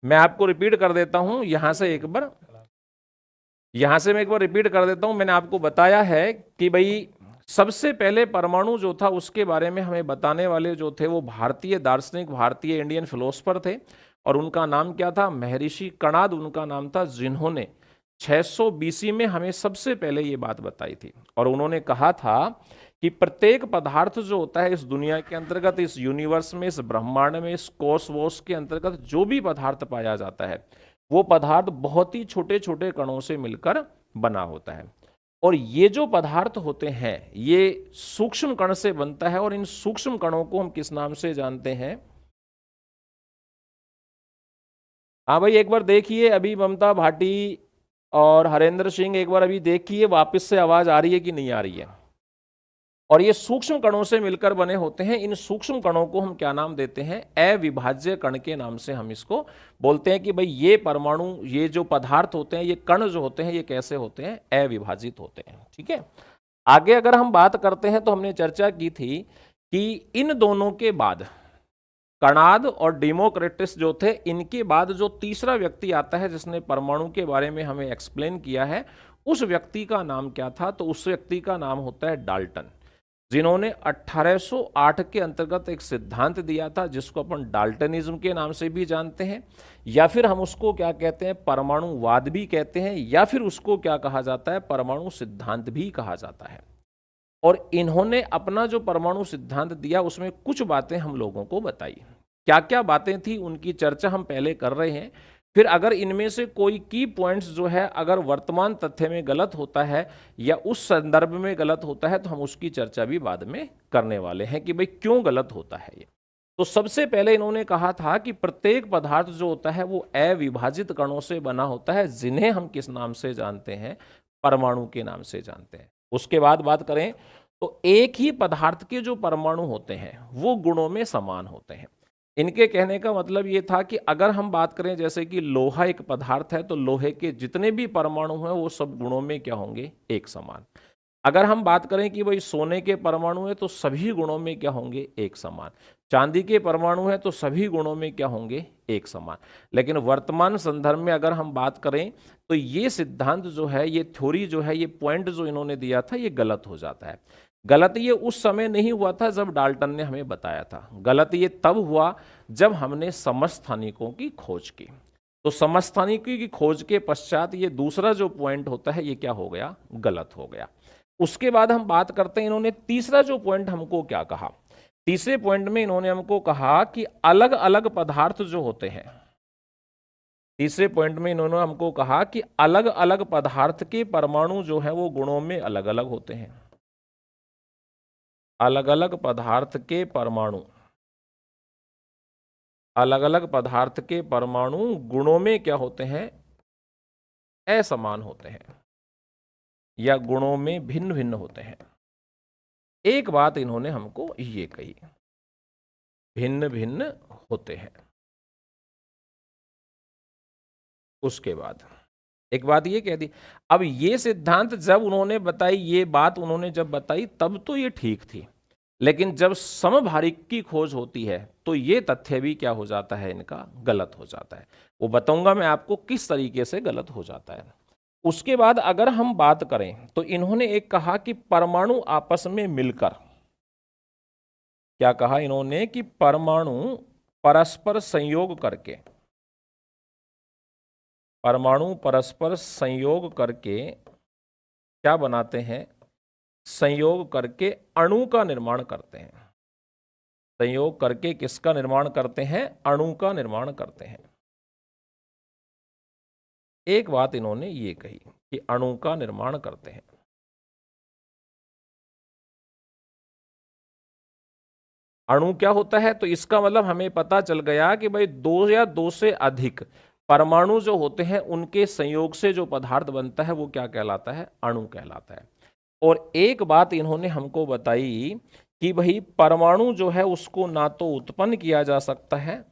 मैं आपको रिपीट कर देता हूं, यहां से मैं एक बार रिपीट कर देता हूं। मैंने आपको बताया है कि भाई सबसे पहले परमाणु जो था उसके बारे में हमें बताने वाले जो थे वो भारतीय दार्शनिक, भारतीय इंडियन फिलोसफर थे, और उनका नाम क्या था? महर्षि कणाद उनका नाम था, जिन्होंने 600 बीसी में हमें सबसे पहले ये बात बताई थी। और उन्होंने कहा था कि प्रत्येक पदार्थ जो होता है इस दुनिया के अंतर्गत, इस यूनिवर्स में, इस ब्रह्मांड में, इस कोसमोस के अंतर्गत जो भी पदार्थ पाया जाता है वो पदार्थ बहुत ही छोटे छोटे कणों से मिलकर बना होता है। और ये जो पदार्थ होते हैं ये सूक्ष्म कण से बनता है, और इन सूक्ष्म कणों को हम किस नाम से जानते हैं? हाँ भाई, एक बार देखिए अभी ममता भाटी और हरेंद्र सिंह, एक बार अभी देखिए वापस से आवाज आ रही है कि नहीं आ रही है। और ये सूक्ष्म कणों से मिलकर बने होते हैं। इन सूक्ष्म कणों को हम क्या नाम देते हैं? अविभाज्य कण के नाम से हम इसको बोलते हैं कि भाई ये परमाणु, ये जो पदार्थ होते हैं, ये कण जो होते हैं, ये कैसे होते हैं? अविभाजित होते हैं। ठीक है, आगे अगर हम बात करते हैं तो हमने चर्चा की थी कि इन दोनों के बाद, कणाद और डेमोक्रिटस जो थे, इनके बाद जो तीसरा व्यक्ति आता है जिसने परमाणु के बारे में हमें एक्सप्लेन किया है, उस व्यक्ति का नाम क्या था? तो उस व्यक्ति का नाम होता है डाल्टन, जिन्होंने 1808 के अंतर्गत एक सिद्धांत दिया था जिसको अपन डाल्टनिज्म के नाम से भी जानते हैं, या फिर हम उसको क्या कहते हैं? परमाणुवाद भी कहते हैं, या फिर उसको क्या कहा जाता है? परमाणु सिद्धांत भी कहा जाता है। और इन्होंने अपना जो परमाणु सिद्धांत दिया उसमें कुछ बातें हम लोगों को बताई। क्या क्या बातें थी उनकी चर्चा हम पहले कर रहे हैं। फिर अगर इनमें से कोई की पॉइंट्स जो है अगर वर्तमान तथ्य में गलत होता है या उस संदर्भ में गलत होता है तो हम उसकी चर्चा भी बाद में करने वाले हैं कि भाई क्यों गलत होता है ये। तो सबसे पहले इन्होंने कहा था कि प्रत्येक पदार्थ जो होता है वो अविभाजित कणों से बना होता है, जिन्हें हम किस नाम से जानते हैं? परमाणु के नाम से जानते हैं। उसके बाद बात करें तो एक ही पदार्थ के जो परमाणु होते हैं वो गुणों में समान होते हैं। इनके कहने का मतलब ये था कि अगर हम बात करें जैसे कि लोहा एक पदार्थ है, तो लोहे के जितने भी परमाणु हैं वो सब गुणों में क्या होंगे? एक समान। अगर हम बात करें कि भाई सोने के परमाणु है तो सभी गुणों में क्या होंगे? एक समान। चांदी के परमाणु है तो सभी गुणों में क्या होंगे? एक समान। लेकिन वर्तमान संदर्भ में अगर हम बात करें तो ये सिद्धांत जो है, ये थ्योरी जो है, ये पॉइंट जो इन्होंने दिया था ये गलत हो जाता है। गलत ये उस समय नहीं हुआ था जब डाल्टन ने हमें बताया था, गलत ये तब हुआ जब हमने समस्थानिकों की खोज की। तो समस्थानिकों की खोज के पश्चात ये दूसरा जो पॉइंट होता है ये क्या हो गया? गलत हो गया। उसके बाद हम बात करते हैं इन्होंने तीसरा जो पॉइंट हमको क्या कहा। तीसरे पॉइंट में इन्होंने हमको कहा कि अलग अलग पदार्थ जो होते हैं, तीसरे पॉइंट में इन्होंने हमको कहा कि अलग अलग पदार्थ के परमाणु जो है वो गुणों में अलग अलग होते हैं। अलग अलग पदार्थ के परमाणु, अलग अलग पदार्थ के परमाणु गुणों में क्या होते हैं? असमान होते हैं, या गुणों में भिन्न भिन्न होते हैं। एक बात इन्होंने हमको ये कही, भिन्न भिन्न होते हैं। उसके बाद एक बात ये कह दी। अब ये सिद्धांत जब उन्होंने बताई, ये बात उन्होंने जब बताई तब तो ये ठीक थी, लेकिन जब समभारिक की खोज होती है तो ये तथ्य भी क्या हो जाता है? इनका गलत हो जाता है। वो बताऊंगा मैं आपको किस तरीके से गलत हो जाता है। उसके बाद अगर हम बात करें तो इन्होंने एक कहा कि परमाणु आपस में मिलकर, क्या कहा इन्होंने? कि परमाणु परस्पर संयोग करके, परमाणु परस्पर संयोग करके क्या बनाते हैं? संयोग करके अणु का निर्माण करते हैं। संयोग करके किसका निर्माण करते हैं? अणु का निर्माण करते हैं। एक बात इन्होंने ये कही कि अणु का निर्माण करते हैं। अणु क्या होता है? तो इसका मतलब हमें पता चल गया कि भाई दो या दो से अधिक परमाणु जो होते हैं उनके संयोग से जो पदार्थ बनता है वो क्या कहलाता है? अणु कहलाता है। और एक बात इन्होंने हमको बताई कि भाई परमाणु जो है उसको ना तो उत्पन्न किया जा सकता है,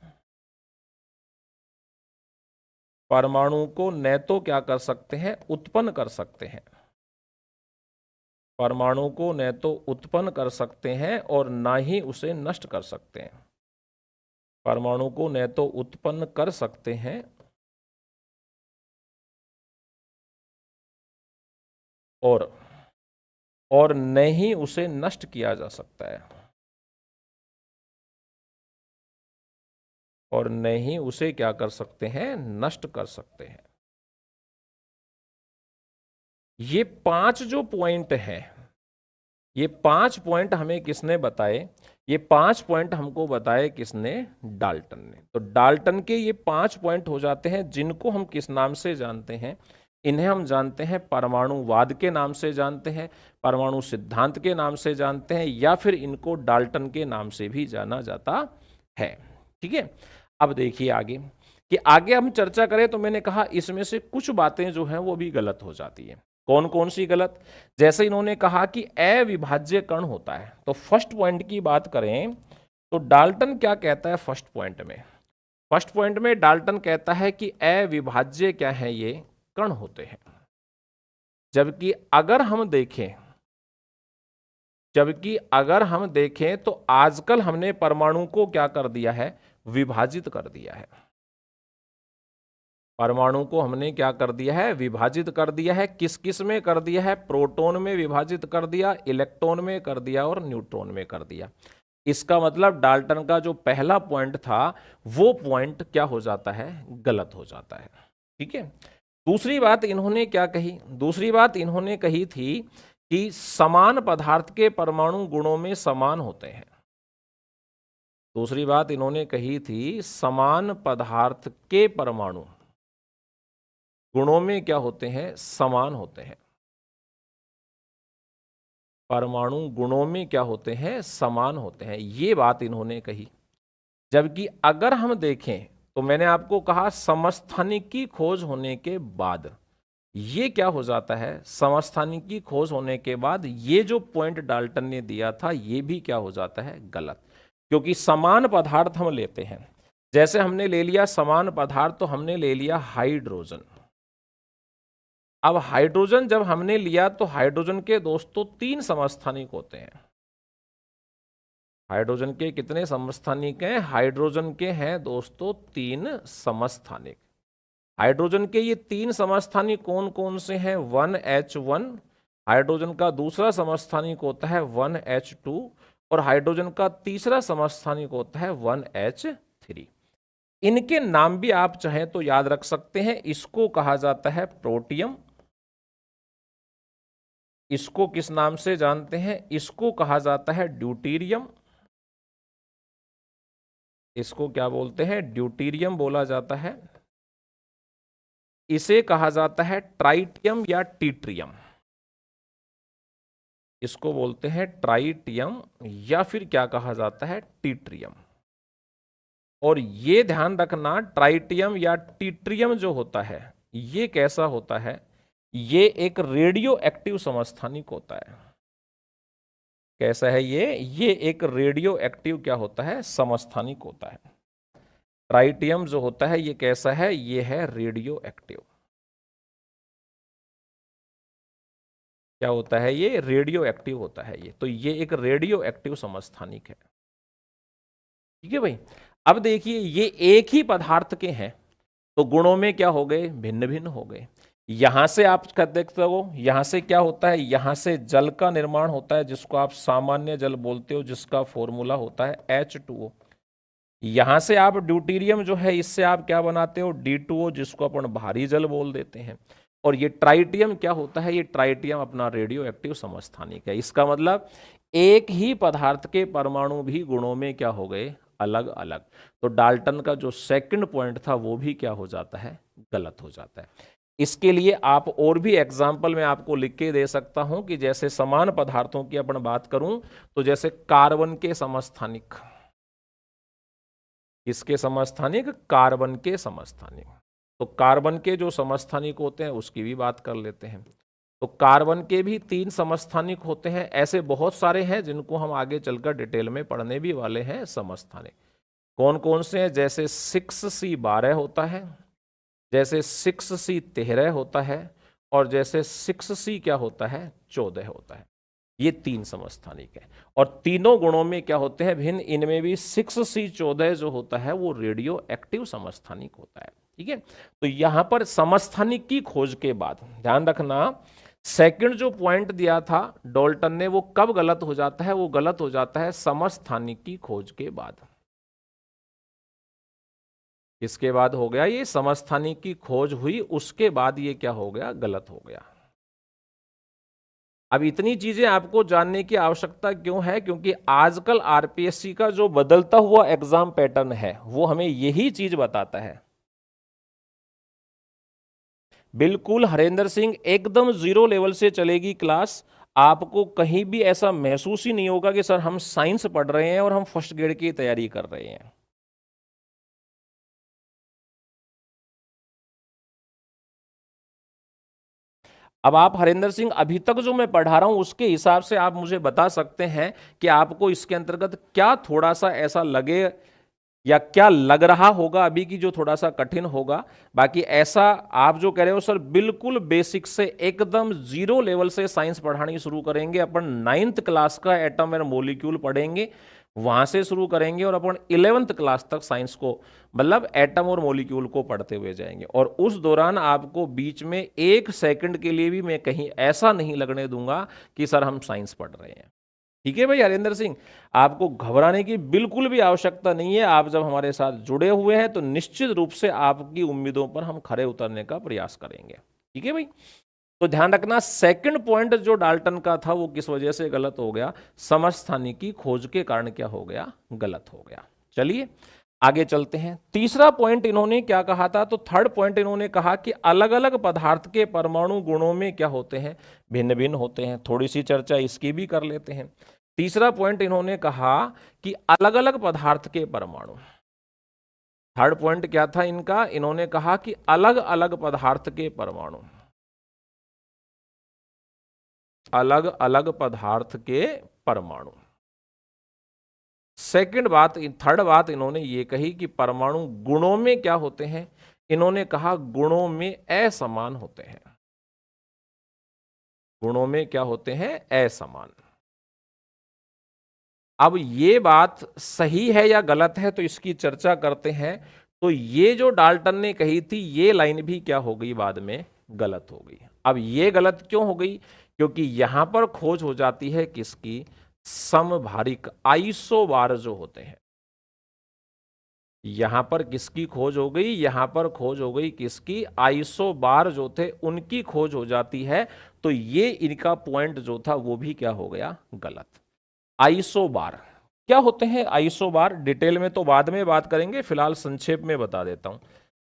परमाणु को न तो क्या कर सकते हैं? उत्पन्न कर सकते हैं। परमाणु को न तो उत्पन्न कर सकते हैं और ना ही उसे नष्ट कर सकते हैं। परमाणु को न तो उत्पन्न कर सकते हैं और न ही उसे नष्ट किया जा सकता है, और न ही उसे क्या कर सकते हैं, नष्ट कर सकते हैं। ये 5 जो पॉइंट हैं, ये 5 पॉइंट हमें किसने बताए? ये 5 पॉइंट हमको बताए किसने? डाल्टन ने। तो डाल्टन के ये 5 पॉइंट हो जाते हैं, जिनको हम किस नाम से जानते हैं? इन्हें हम जानते हैं परमाणुवाद के नाम से जानते हैं, परमाणु सिद्धांत के नाम से जानते हैं, या फिर इनको डाल्टन के नाम से भी जाना जाता है। ठीक है, अब देखिए आगे कि आगे हम चर्चा करें तो मैंने कहा इसमें से कुछ बातें जो हैं वो भी गलत हो जाती है। कौन कौन सी गलत? जैसे इन्होंने कहा कि अविभाज्य कण होता है, तो फर्स्ट पॉइंट की बात करें तो डाल्टन क्या कहता है फर्स्ट पॉइंट में? फर्स्ट पॉइंट में डाल्टन कहता है कि अविभाज्य क्या है, ये कण होते हैं। जबकि अगर हम देखें तो आजकल हमने परमाणु को क्या कर दिया है? विभाजित कर दिया है। परमाणु को हमने क्या कर दिया है? विभाजित कर दिया है। किस किस में कर दिया है? प्रोटॉन में विभाजित कर दिया, इलेक्ट्रॉन में कर दिया और न्यूट्रॉन में कर दिया। इसका मतलब डाल्टन का जो पहला पॉइंट था वो पॉइंट क्या हो जाता है? गलत हो जाता है। ठीक है, दूसरी बात इन्होंने क्या कही? दूसरी बात इन्होंने कही थी कि समान पदार्थ के परमाणु गुणों में समान होते हैं। दूसरी बात इन्होंने कही थी समान पदार्थ के परमाणु गुणों में क्या होते हैं? समान होते हैं। परमाणु गुणों में क्या होते हैं? समान होते हैं। ये बात इन्होंने कही। जबकि अगर हम देखें तो मैंने आपको कहा समस्थानिक की खोज होने के बाद ये क्या हो जाता है? समस्थानिक की खोज होने के बाद ये जो पॉइंट डाल्टन ने दिया था ये भी क्या हो जाता है? गलत। क्योंकि समान पदार्थ हम लेते हैं, जैसे हमने ले लिया समान पदार्थ तो हमने ले लिया हाइड्रोजन। अब हाइड्रोजन जब हमने लिया तो हाइड्रोजन के दोस्तों 3 समस्थानिक होते हैं। हाइड्रोजन के कितने समस्थानिक हैं? हाइड्रोजन के हैं दोस्तों 3 समस्थानिक। हाइड्रोजन के ये 3 समस्थानिक कौन कौन से हैं? 1H1, हाइड्रोजन का दूसरा समस्थानिक होता है 1H2 और हाइड्रोजन का तीसरा समस्थानिक होता है 1H3। इनके नाम भी आप चाहें तो याद रख सकते हैं। इसको कहा जाता है प्रोटियम। इसको किस नाम से जानते हैं? इसको कहा जाता है ड्यूटेरियम। इसको क्या बोलते हैं? ड्यूटेरियम बोला जाता है। इसे कहा जाता है ट्राइटियम या टीट्रियम। इसको बोलते हैं ट्राइटियम या फिर क्या कहा जाता है? टीट्रियम। और ये ध्यान रखना ट्राइटियम या टीट्रियम जो होता है ये कैसा होता है? ये एक रेडियो एक्टिव समस्थानिक होता है। कैसा है ये एक रेडियो एक्टिव क्या होता है? समस्थानिक होता है। ट्राइटियम जो होता है ये कैसा है? ये है रेडियो एक्टिव। क्या होता है? ये रेडियो एक्टिव होता है ये। तो ये एक रेडियो एक्टिव समस्थानिक है। ठीक है भाई। अब देखिए ये एक ही पदार्थ के हैं तो गुणों में क्या हो गए? भिन्न भिन्न हो गए। यहां से आप देखते हो यहां से क्या होता है? यहां से जल का निर्माण होता है जिसको आप सामान्य जल बोलते हो, जिसका फॉर्मूला होता है H2O। यहां से आप ड्यूटेरियम जो है इससे आप क्या बनाते हो? D2O, जिसको अपन भारी जल बोल देते हैं। और ये ट्राइटियम क्या होता है? ये ट्राइटियम अपना रेडियो एक्टिव समस्थानिक है। इसका मतलब एक ही पदार्थ के परमाणु भी गुणों में क्या हो गए? अलग अलग। तो डाल्टन का जो सेकंड पॉइंट था वो भी क्या हो जाता है? गलत हो जाता है। इसके लिए आप और भी एग्जाम्पल में आपको लिख के दे सकता हूं कि जैसे समान पदार्थों की अपन बात करूं तो जैसे कार्बन के समस्थानिक। किसके समस्थानिक? कार्बन के समस्थानिक। तो कार्बन के जो समस्थानिक होते हैं उसकी भी बात कर लेते हैं। तो कार्बन के भी 3 समस्थानिक होते हैं। ऐसे बहुत सारे हैं जिनको हम आगे चलकर डिटेल में पढ़ने भी वाले हैं समस्थानिक। कौन कौन से हैं? जैसे 6C12 होता है, जैसे 6C13 होता है और जैसे 6C क्या होता है? 14 होता है। ये 3 समस्थानिक है और तीनों गुणों में क्या होते हैं भिन्न, इनमें भी 6C14 जो होता है वो रेडियो एक्टिव समस्थानिक होता है। ठीक है, तो यहां पर समस्थानिक की खोज के बाद ध्यान रखना, सेकंड जो पॉइंट दिया था डाल्टन ने वो कब गलत हो जाता है, वो गलत हो जाता है समस्थानिक की खोज के बाद। इसके बाद हो गया ये समस्थानिक की खोज हुई, उसके बाद ये क्या हो गया, गलत हो गया। अब इतनी चीजें आपको जानने की आवश्यकता क्यों है, क्योंकि आजकल आरपीएससी का जो बदलता हुआ एग्जाम पैटर्न है वो हमें यही चीज बताता है। बिल्कुल हरेंद्र सिंह एकदम 0 लेवल से चलेगी क्लास, आपको कहीं भी ऐसा महसूस ही नहीं होगा कि सर हम साइंस पढ़ रहे हैं और हम फर्स्ट ग्रेड की तैयारी कर रहे हैं। अब आप हरेंद्र सिंह अभी तक जो मैं पढ़ा रहा हूं उसके हिसाब से आप मुझे बता सकते हैं कि आपको इसके अंतर्गत क्या थोड़ा सा ऐसा लगे या क्या लग रहा होगा अभी की जो थोड़ा सा कठिन होगा। बाकी ऐसा आप जो कह रहे हो सर बिल्कुल बेसिक से एकदम 0 लेवल से साइंस पढ़ानी शुरू करेंगे, अपन 9th क्लास का एटम एंड मॉलिक्यूल पढ़ेंगे, वहां से शुरू करेंगे और अपन 11th क्लास तक साइंस को मतलब एटम और मॉलिक्यूल को पढ़ते हुए जाएंगे। और उस दौरान आपको बीच में 1 सेकंड के लिए भी मैं कहीं ऐसा नहीं लगने दूंगा कि सर हम साइंस पढ़ रहे हैं। ठीक है भाई हरेंद्र सिंह, आपको घबराने की बिल्कुल भी आवश्यकता नहीं है। आप जब हमारे साथ जुड़े हुए हैं तो निश्चित रूप से आपकी उम्मीदों पर हम खरे उतरने का प्रयास करेंगे। ठीक है भाई, तो ध्यान रखना सेकंड पॉइंट जो डाल्टन का था वो किस वजह से गलत हो गया, समस्थानिक की खोज के कारण क्या हो गया, गलत हो गया। चलिए आगे चलते हैं। तीसरा पॉइंट इन्होंने क्या कहा था, तो थर्ड पॉइंट इन्होंने कहा कि अलग अलग पदार्थ के परमाणु गुणों में क्या होते हैं, भिन्न भिन्न होते हैं। थोड़ी सी चर्चा इसकी भी कर लेते हैं। तीसरा पॉइंट इन्होंने कहा कि अलग अलग पदार्थ के परमाणु, थर्ड पॉइंट क्या था इनका, इन्होंने कहा कि अलग अलग पदार्थ के परमाणु, अलग अलग पदार्थ के परमाणु। सेकंड बात, थर्ड बात इन्होंने ये कही कि परमाणु गुणों में क्या होते हैं, इन्होंने कहा गुणों में असमान होते हैं। गुणों में क्या होते हैं, असमान। अब ये बात सही है या गलत है तो इसकी चर्चा करते हैं। तो ये जो डाल्टन ने कही थी ये लाइन भी क्या हो गई, बाद में गलत हो गई। अब ये गलत क्यों हो गई, क्योंकि यहां पर खोज हो जाती है किसकी, समभारिक आइसोबार जो होते हैं। यहां पर किसकी खोज हो गई, यहां पर खोज हो गई किसकी, आइसोबार जो थे उनकी खोज हो जाती है। तो ये इनका पॉइंट जो था वो भी क्या हो गया, गलत। आइसोबार क्या होते हैं, आइसोबार डिटेल में तो बाद में बात करेंगे, फिलहाल संक्षेप में बता देता हूं।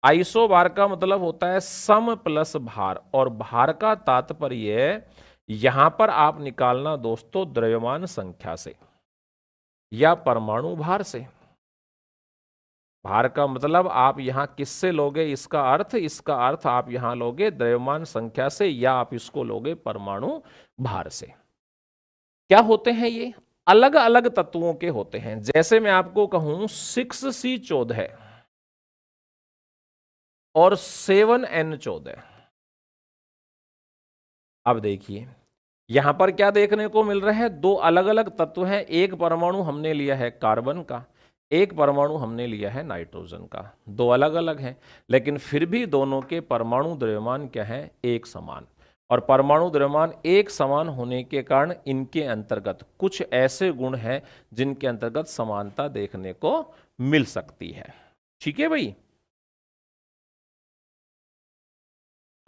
आइसोबार का मतलब होता है सम प्लस भार, और भार का तात्पर्य यहां पर आप निकालना दोस्तों द्रव्यमान संख्या से या परमाणु भार से। भार का मतलब आप यहां किससे लोगे, इसका अर्थ आप यहां लोगे द्रव्यमान संख्या से या आप इसको लोगे परमाणु भार से। क्या होते हैं ये, अलग अलग तत्वों के होते हैं। जैसे मैं आपको कहूं 6C14 और 7N14। अब देखिए यहां पर क्या देखने को मिल रहा है, दो अलग अलग तत्व हैं। एक परमाणु हमने लिया है कार्बन का, एक परमाणु हमने लिया है नाइट्रोजन का। दो अलग अलग हैं लेकिन फिर भी दोनों के परमाणु द्रव्यमान क्या है, एक समान। और परमाणु द्रव्यमान एक समान होने के कारण इनके अंतर्गत कुछ ऐसे गुण हैं जिनके अंतर्गत समानता देखने को मिल सकती है। ठीक है भाई,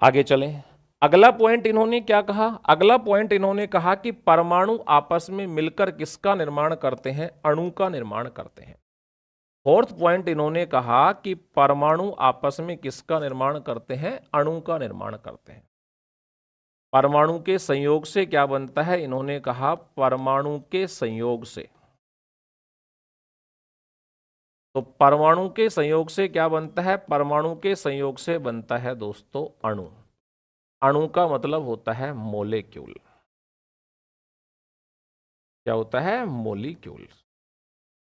आगे चलें। अगला पॉइंट इन्होंने क्या कहा, अगला पॉइंट इन्होंने कहा कि परमाणु आपस में मिलकर किसका निर्माण करते हैं, अणु का निर्माण करते हैं। फोर्थ पॉइंट इन्होंने कहा कि परमाणु आपस में किसका निर्माण करते हैं, अणु का निर्माण करते हैं। परमाणु के संयोग से क्या बनता है, इन्होंने कहा परमाणु के संयोग से। तो परमाणु के संयोग से क्या बनता है, परमाणु के संयोग से बनता है दोस्तों अणु। अणु का मतलब होता है मोलेक्यूल। क्या होता है, मोलिक्यूल्स।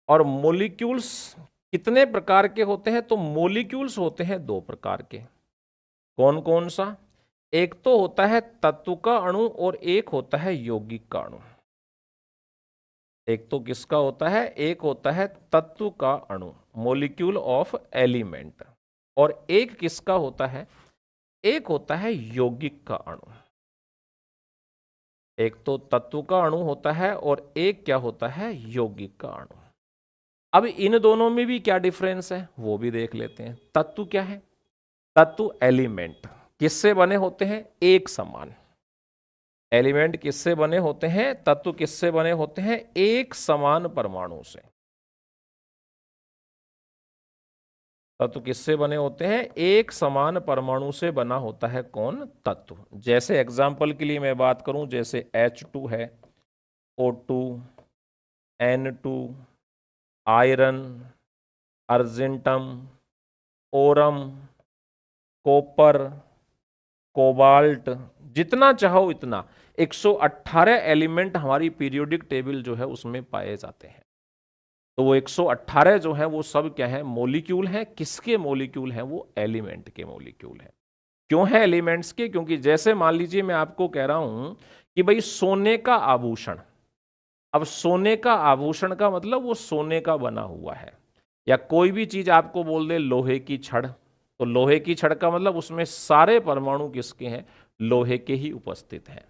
और मोलिक्यूल्स कितने प्रकार के होते हैं, तो मोलिक्यूल्स होते हैं 2 प्रकार के। कौन कौन सा, एक तो होता है तत्व का अणु और एक होता है यौगिक का अणु। एक तो किसका होता है, एक होता है तत्व का अणु, मॉलिक्यूल ऑफ एलिमेंट, और एक किसका होता है, एक होता है यौगिक का अणु। एक तो तत्व का अणु होता है और एक क्या होता है, यौगिक का अणु। अब इन दोनों में भी क्या डिफरेंस है वो भी देख लेते हैं। तत्व क्या है, तत्व एलिमेंट किससे बने होते हैं, एक समान। एलिमेंट किससे बने होते हैं, तत्व किससे बने होते हैं, एक समान परमाणु से। तत्व किससे बने होते हैं, एक समान परमाणु से बना होता है कौन, तत्व। जैसे एग्जाम्पल के लिए मैं बात करूं, जैसे H2 है, O2, N2, iron, argentum, Oram, copper, cobalt, जितना चाहो इतना 118 एलिमेंट हमारी पीरियोडिक टेबल जो है उसमें पाए जाते हैं। तो वो 118 जो है वो सब क्या है, मॉलिक्यूल हैं। किसके मॉलिक्यूल हैं, वो एलिमेंट के मॉलिक्यूल हैं। क्यों है एलिमेंट्स के, क्योंकि जैसे मान लीजिए मैं आपको कह रहा हूं कि भाई सोने का आभूषण, अब सोने का आभूषण का मतलब वो सोने का बना हुआ है। या कोई भी चीज आपको बोल दे लोहे की छड़, तो लोहे की छड़ का मतलब उसमें सारे परमाणु किसके हैं, लोहे के ही उपस्थित हैं।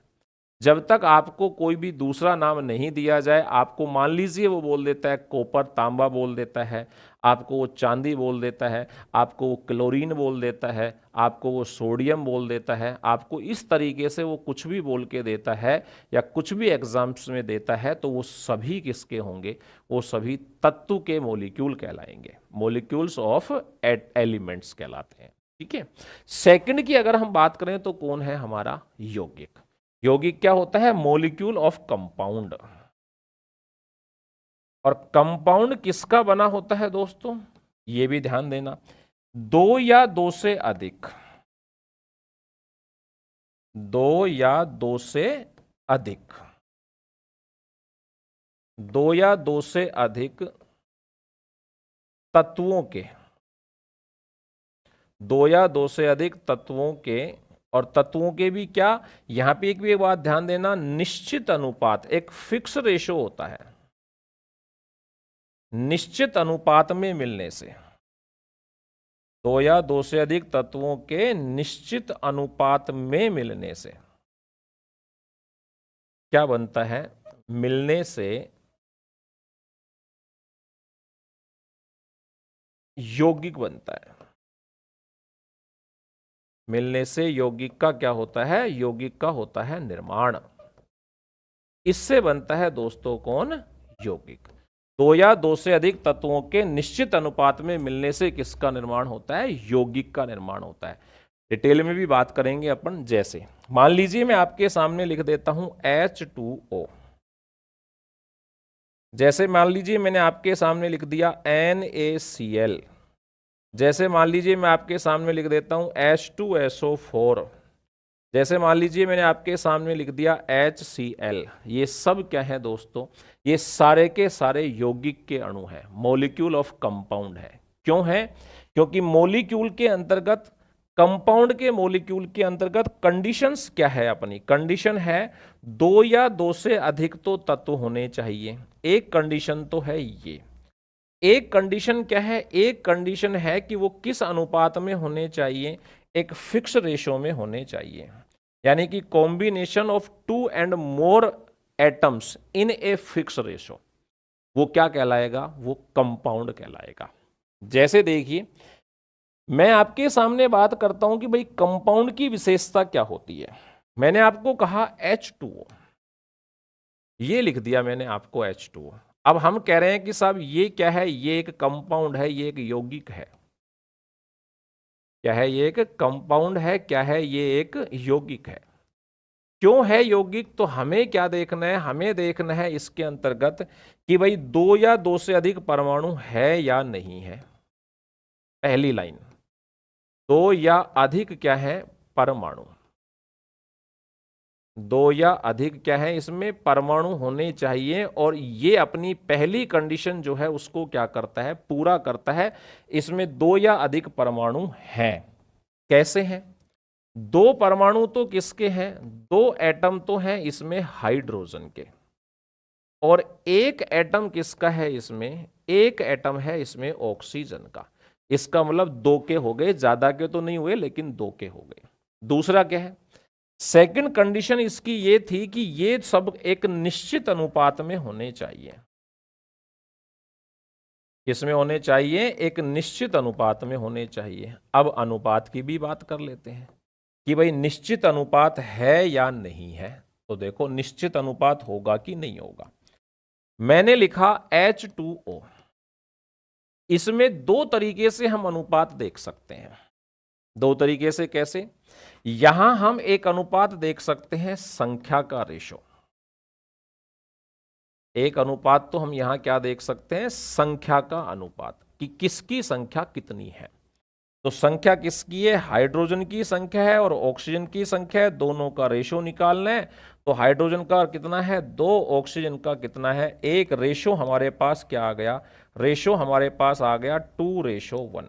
जब तक आपको कोई भी दूसरा नाम नहीं दिया जाए, आपको मान लीजिए वो बोल देता है कॉपर, तांबा बोल देता है, आपको वो चांदी बोल देता है, आपको वो क्लोरीन बोल देता है, आपको वो सोडियम बोल देता है, आपको इस तरीके से वो कुछ भी बोल के देता है या कुछ भी एग्जाम्स में देता है, तो वो सभी किसके होंगे, वो सभी तत्व के मॉलिक्यूल कहलाएंगे, मॉलिक्यूल्स ऑफ एलिमेंट्स कहलाते हैं। ठीक है। सेकंड की अगर हम बात करें तो कौन है हमारा, यौगिक। यौगिक क्या होता है, मॉलिक्यूल ऑफ कंपाउंड। और कंपाउंड किसका बना होता है दोस्तों, ये भी ध्यान देना, दो या दो से अधिक, दो या दो से अधिक, दो या दो से अधिक तत्वों के, दो या दो से अधिक तत्वों के, और तत्वों के भी क्या, यहां पे एक भी बात ध्यान देना, निश्चित अनुपात, एक फिक्स रेशो होता है, निश्चित अनुपात में मिलने से, दो या दो से अधिक तत्वों के निश्चित अनुपात में मिलने से क्या बनता है, मिलने से यौगिक बनता है। मिलने से यौगिक का क्या होता है, यौगिक का होता है निर्माण। इससे बनता है दोस्तों कौन, यौगिक। दो या दो से अधिक तत्वों के निश्चित अनुपात में मिलने से किसका निर्माण होता है, यौगिक का निर्माण होता है। डिटेल में भी बात करेंगे अपन। जैसे मान लीजिए मैं आपके सामने लिख देता हूं H2O, जैसे मान लीजिए मैंने आपके सामने लिख दिया NaCl, जैसे मान लीजिए मैं आपके सामने लिख देता हूं H2SO4, जैसे मान लीजिए मैंने आपके सामने लिख दिया HCl। ये सब क्या है दोस्तों, ये सारे के सारे यौगिक के अणु हैं, मॉलिक्यूल ऑफ कंपाउंड है। क्यों है, क्योंकि मॉलिक्यूल के अंतर्गत, कंपाउंड के मॉलिक्यूल के अंतर्गत कंडीशंस क्या है, अपनी कंडीशन है दो या दो से अधिक तो तत्व होने चाहिए। एक कंडीशन तो है ये, एक कंडीशन क्या है, एक कंडीशन है कि वो किस अनुपात में होने चाहिए, एक फिक्स रेशो में होने चाहिए। यानी कि combination of two and more atoms in a fix ratio, वो क्या कहलाएगा, वो कंपाउंड कहलाएगा। जैसे देखिए मैं आपके सामने बात करता हूं कि भाई कंपाउंड की विशेषता क्या होती है। मैंने आपको कहा H2O, ये लिख दिया मैंने आपको H2O। अब हम कह रहे हैं कि साहब ये क्या है, ये एक कंपाउंड है, ये एक यौगिक है। क्या है, ये एक कंपाउंड है, क्या है, ये एक यौगिक है। क्यों है यौगिक, तो हमें क्या देखना है, हमें देखना है इसके अंतर्गत कि भाई दो या दो से अधिक परमाणु है या नहीं है। पहली लाइन, दो या अधिक क्या है, परमाणु, दो या अधिक क्या है, इसमें परमाणु होने चाहिए। और ये अपनी पहली कंडीशन जो है उसको क्या करता है, पूरा करता है। इसमें दो या अधिक परमाणु हैं। कैसे हैं, दो परमाणु तो किसके हैं, दो एटम तो हैं इसमें हाइड्रोजन के। और एक एटम किसका है इसमें, एक एटम है इसमें ऑक्सीजन का। इसका मतलब 2 के हो गए, ज्यादा के तो नहीं हुए लेकिन 2 के हो गए। दूसरा क्या है, सेकंड कंडीशन इसकी ये थी कि ये सब एक निश्चित अनुपात में होने चाहिए। किसमें होने चाहिए, एक निश्चित अनुपात में होने चाहिए। अब अनुपात की भी बात कर लेते हैं कि भाई निश्चित अनुपात है या नहीं है। तो देखो निश्चित अनुपात होगा कि नहीं होगा। मैंने लिखा H2O। इसमें 2 तरीके से हम अनुपात देख सकते हैं। 2 तरीके से कैसे, यहां हम एक अनुपात देख सकते हैं संख्या का रेशो। एक अनुपात तो हम यहां क्या देख सकते हैं, संख्या का अनुपात, कि किसकी संख्या कितनी है। तो संख्या किसकी है, हाइड्रोजन की संख्या है और ऑक्सीजन की संख्या है, दोनों का रेशो निकालना है। तो हाइड्रोजन का कितना है 2, ऑक्सीजन का कितना है 1। रेशो हमारे पास क्या आ गया, रेशो हमारे पास आ गया 2:1।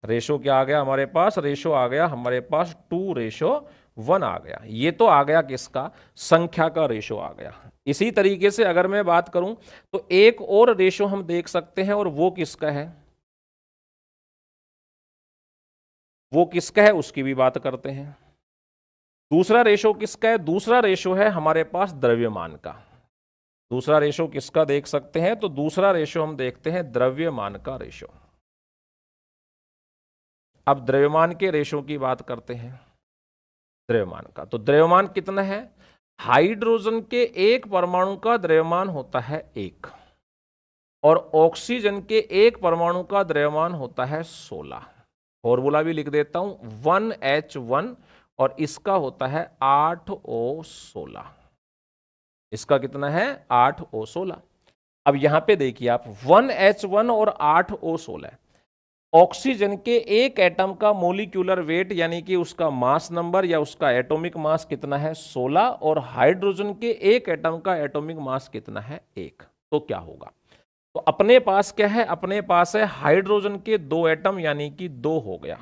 रेशो क्या आ गया हमारे पास, रेशो आ गया हमारे पास 2:1 आ गया। ये तो आ गया किसका, संख्या का रेशो आ गया। इसी तरीके से अगर मैं बात करूं तो एक और रेशो हम देख सकते हैं, और वो किसका है, वो किसका है उसकी भी बात करते हैं। दूसरा रेशो किसका है, दूसरा रेशो है हमारे पास द्रव्यमान का। दूसरा रेशो किसका देख सकते हैं, तो दूसरा रेशो हम देखते हैं द्रव्यमान का रेशो। अब द्रव्यमान के रेशो की बात करते हैं, द्रव्यमान का। तो द्रव्यमान कितना है, हाइड्रोजन के एक परमाणु का द्रव्यमान होता है 1, और ऑक्सीजन के एक परमाणु का द्रव्यमान होता है 16। फॉर्मूला भी लिख देता हूं, 1H1, और इसका होता है 8O16। इसका कितना है 8O16। अब यहां पे देखिए आप, 1H1 और 8O16, ऑक्सीजन के एक एटम का मोलिक्यूलर वेट यानी कि उसका मास नंबर या उसका एटॉमिक मास कितना है 16, और हाइड्रोजन के एक एटम का एटॉमिक मास कितना है 1। तो क्या होगा, तो अपने पास क्या है, अपने पास है हाइड्रोजन के 2 एटम यानी कि 2 हो गया।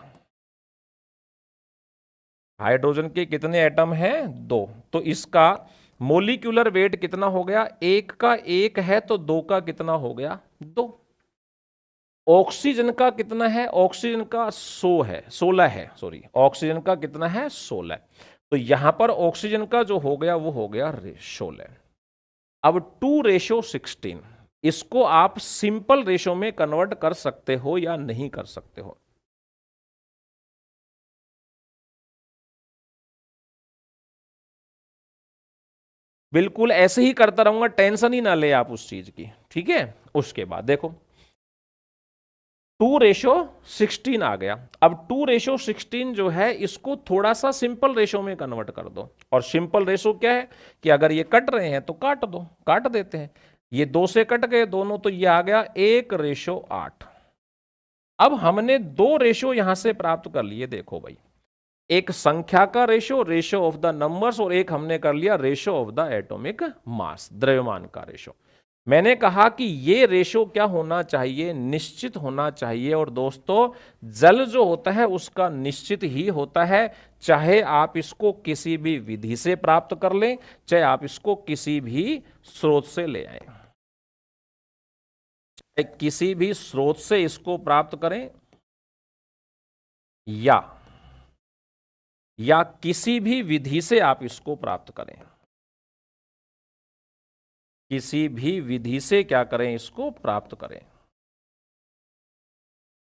हाइड्रोजन के कितने एटम हैं 2, तो इसका मोलिक्यूलर वेट कितना हो गया, 1 का 1 है तो 2 का कितना हो गया 2। ऑक्सीजन का कितना है, ऑक्सीजन का 16 है, सॉरी, ऑक्सीजन का कितना है 16। तो यहां पर ऑक्सीजन का जो हो गया वो हो गया 16। अब 2:16, इसको आप सिंपल रेशो में कन्वर्ट कर सकते हो या नहीं कर सकते हो। बिल्कुल ऐसे ही करता रहूंगा, टेंशन ही ना ले आप उस चीज की, ठीक है। उसके बाद देखो 2:16 आ गया। अब 2:16 जो है इसको थोड़ा सा सिंपल रेशो में कन्वर्ट कर दो। और सिंपल रेशो क्या है कि अगर ये कट रहे हैं तो काट दो, काट देते हैं। ये 2 से कट गए दोनों, तो ये आ गया 1:8। अब हमने 2 रेशो यहां से प्राप्त कर लिए। देखो भाई, एक संख्या का ratio, ratio of the numbers, और एक हमने कर लिया ratio of the atomic mass, द्रव्यमान का रेशो। मैंने कहा कि ये रेशो क्या होना चाहिए, निश्चित होना चाहिए। और दोस्तों जल जो होता है उसका निश्चित ही होता है, चाहे आप इसको किसी भी विधि से प्राप्त कर लें, चाहे आप इसको किसी भी स्रोत से ले आए, चाहे किसी भी स्रोत से इसको प्राप्त करें या किसी भी विधि से आप इसको प्राप्त करें, किसी भी विधि से क्या करें, इसको प्राप्त करें।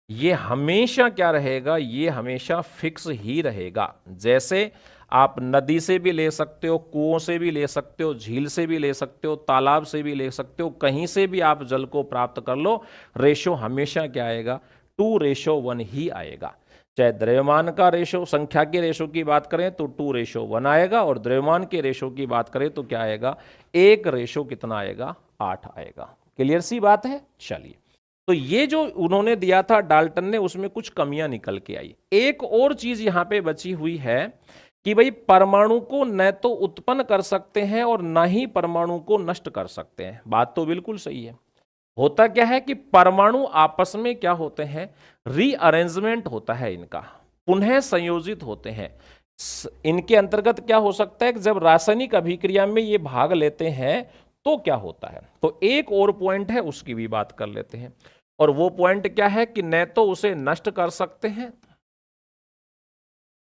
ये हमेशा क्या रहेगा, ये हमेशा फिक्स ही रहेगा। जैसे आप नदी से भी ले सकते हो, कुओं से भी ले सकते हो, झील से भी ले सकते हो, तालाब से भी ले सकते हो, कहीं से भी आप जल को प्राप्त कर लो, रेशो हमेशा क्या आएगा 2:1 ही आएगा। चाहे द्रव्यमान का रेशो, संख्या के रेशो की बात करें तो 2:1 आएगा, और द्रव्यमान के रेशो की बात करें तो क्या आएगा 1 कितना आएगा 8 आएगा। क्लियर सी बात है। चलिए, तो ये जो उन्होंने दिया था डाल्टन ने, उसमें कुछ कमियां निकल के आई। एक और चीज यहां पे बची हुई है कि भाई परमाणु को न तो उत्पन्न कर सकते हैं और ना ही परमाणु को नष्ट कर सकते हैं। बात तो बिल्कुल सही है। होता क्या है कि परमाणु आपस में क्या होते हैं, रीअरेंजमेंट होता है इनका, पुनः संयोजित होते हैं। इनके अंतर्गत क्या हो सकता है कि जब रासायनिक अभिक्रिया में ये भाग लेते हैं तो क्या होता है। तो एक और पॉइंट है, उसकी भी बात कर लेते हैं। और वो पॉइंट क्या है कि न तो उसे नष्ट कर सकते हैं,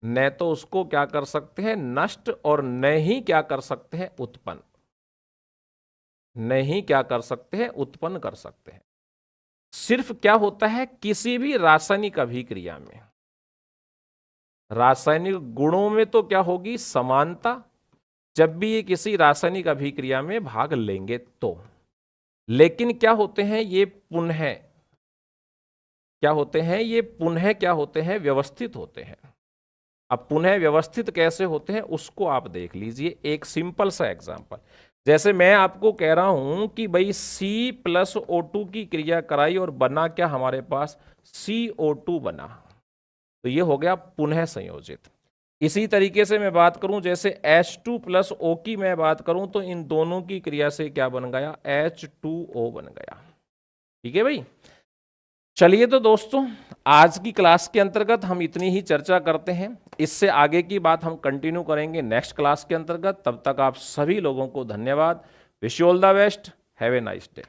न तो उसको क्या कर सकते हैं नष्ट, और न ही क्या कर सकते हैं उत्पन्न, नहीं क्या कर सकते हैं उत्पन्न कर सकते हैं। सिर्फ क्या होता है किसी भी रासायनिक अभिक्रिया में, रासायनिक गुणों में तो क्या होगी समानता, जब भी ये किसी रासायनिक अभिक्रिया में भाग लेंगे तो। लेकिन क्या होते हैं ये पुनः, क्या होते हैं ये पुनः, क्या होते हैं व्यवस्थित होते हैं। अब पुनः व्यवस्थित कैसे होते हैं उसको आप देख लीजिए। एक सिंपल सा एग्जांपल, जैसे मैं आपको कह रहा हूं कि भाई C+O2 की क्रिया कराई और बना क्या हमारे पास CO2 बना, तो ये हो गया पुनः संयोजित। इसी तरीके से मैं बात करूं जैसे H2+O की मैं बात करूं तो इन दोनों की क्रिया से क्या बन गया H2O बन गया। ठीक है भाई। चलिए तो दोस्तों आज की क्लास के अंतर्गत हम इतनी ही चर्चा करते हैं, इससे आगे की बात हम कंटिन्यू करेंगे नेक्स्ट क्लास के अंतर्गत। तब तक आप सभी लोगों को धन्यवाद। Wish you all the best, have a nice day.